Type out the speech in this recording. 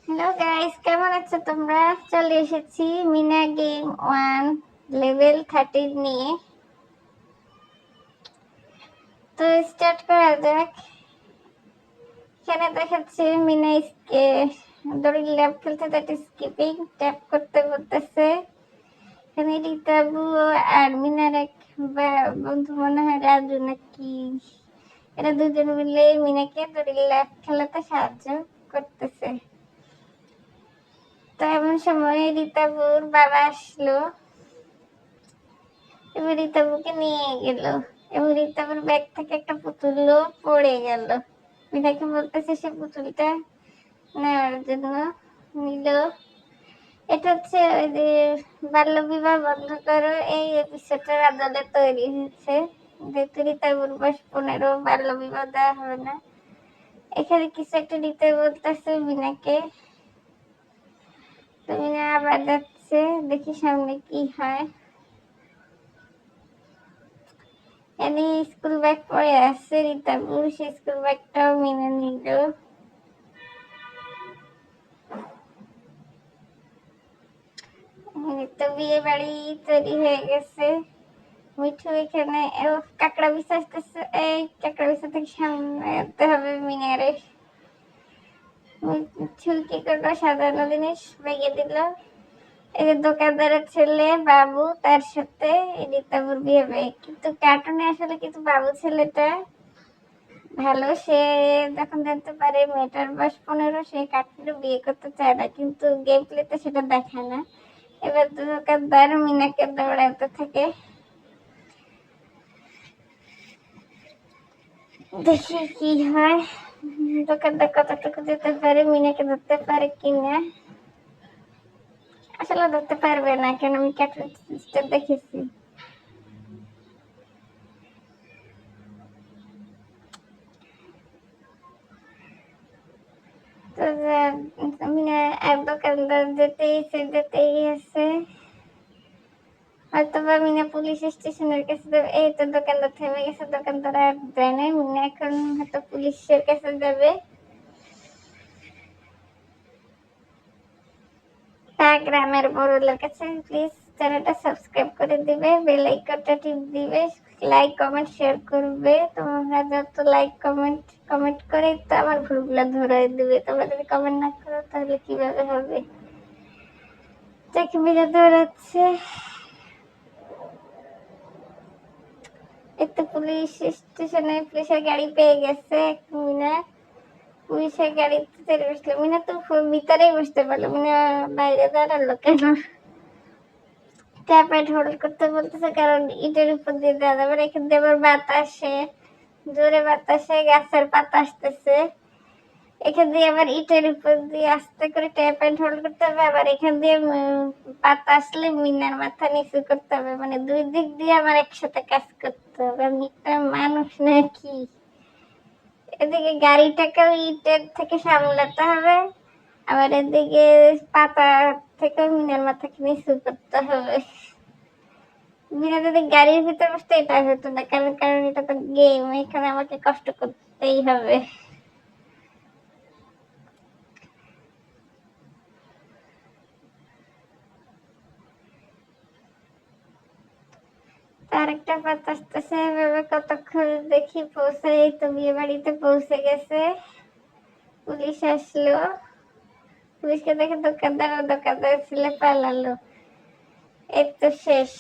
Hello guys, কেমন আছো তোমরা? চলে এসেছি মিনা গেম 1 লেভেল 13 নিয়ে। তো স্টার্ট করা যাক। এখানে দেখাচ্ছে মিনা দড়ি ল্যাব খেলতে, দ্যাট স্কিপিং ট্যাপ করতে বলতেছে। এখানে রিতাবু আর মিনার এক বন্ধু, মনে হয় রাজু নাকি, এরা দুজন মিলে মিনাকে দড়ি ল্যাব খেলাতে সাহায্য করতেছে। তো এমন সময় রিতাবুর বাবা আসলো এবং রিতাবুকে নিয়ে গেল, এবং রিতাবুর ব্যাগ থেকে একটা পুতুলও পড়ে গেল। মিনাকে বলতেছে সে পুতুলটা নেওয়ার জন্য। নিল। এটা হচ্ছে ওই যে বাল্যবিবাহ বন্ধ করো এই এপিসোডের আদলে তৈরি হয়েছে, যেহেতু রিতাবুর বয়স 15, বাল্যবিবাহ দেওয়া হবে না। এখানে কিছু একটা নিতে বলতেছে মিনাকে। তো মিনা আবার যাচ্ছে, দেখি সামনে কি হয়। এনে স্কুল ব্যাগ পরে আসছে রিতাবু, সে স্কুল ব্যাগটাও মেনে নিল। তো বিয়ে বাড়ি তৈরি হয়ে গেছে। মিঠু এখানে কাঁকড়া বিছাইতেছে, এই কাঁকড়া বিছা থেকে সামনে আনতে হবে মিনারে। ছুলকি কাঁকড়া সাজানো জিনিস ভেঙে দিল। এই যে দোকানদারের ছেলে বাবু, তার সাথে রিতাবুর বিয়ে হবে, কিন্তু কার্টুনে আসলে কিন্তু বাবু ছেলেটা ভালো। সে যখন জানতে পারে মেয়েটার বয়স 15, সে কার্টুনে বিয়ে করতে চায় না, কিন্তু গেম প্লেতে সেটা দেখায় না। এবার দোকানদার মিনাকে দৌড়াতে থাকে, দেখি কি হয়। দোকানদার কতটুকু যেতে পারে, মিনাকে ধরতে পারে কিনা। আসলে ধরতে পারবে না, কেন আমি কার্টুন দেখেছি। তো মিনা এক দোকানদার যেতেই আছে। হয়তো বা মিনা পুলিশ স্টেশনের কাছে যাবে। এই তো দোকানদার থেমে গেছে, দোকানদার আর যায় না। মিনা এখন হয়তো পুলিশের কাছে যাবে। তা গ্রামের বড়দের কাছে প্লিজ চ্যানেলটা সাবস্ক্রাইব করে দিবে, বেল আইকনটা টিপ দিবে, লাইক কমেন্ট শেয়ার করবে। তোমরা যত লাইক কমেন্ট করে তো আমার ভুলগুলো ধরাই দিবে। তোমরা যদি কমেন্ট না করো তাহলে কিভাবে হবে? দেখি মিনা দৌড়াচ্ছে। একটা পুলিশ স্টেশনে পুলিশের গাড়ি পেয়ে গেছে। মিনা পুলিশের গাড়িতে চলে বসলো। মিনা তো ভিতরেই বসতে পারলো, মিনা বাইরে দাঁড়ালো কেন? ট্যাপ অ্যান্ড হোল্ড করতে বলতেছে, কারণ ইটের উপর দিয়ে দেওয়া যাবে। এখান দিয়ে আবার বাতাসে, জোরে বাতাসে গাছের পাতা আসতেছে। এখান দিয়ে আবার ইটের উপর দিয়ে আস্তে করে ট্যাপ অ্যান্ড হোল্ড করতে হবে। আবার এখান দিয়ে পাতা আসলে মিনার মাথা নিচু করতে হবে, মানে দুই দিক দিয়ে আমার একসাথে কাজ করতে হবে। আমি একটা মানুষ নাকি? এদিকে গাড়িটাকেও ইটের থেকে সামলাতে হবে, আবার এদিকে পাতা থেকে মিনার মাথাকে নিচু করতে হবে। মিনা যদি গাড়ির ভিতরে বসতে, এটা হতো না, কারণ কারণ এটা তো গেম, এখানে আমাকে কষ্ট করতেই হবে। তার একটা পাতা আসতেছে, এভাবে কতক্ষণ দেখি পৌঁছে। এই তো বিয়ে বাড়িতে পৌঁছে গেছে। পুলিশ আসলো, পুলিশকে দেখে দোকানদার ছেলে পালালো। এই তো শেষ।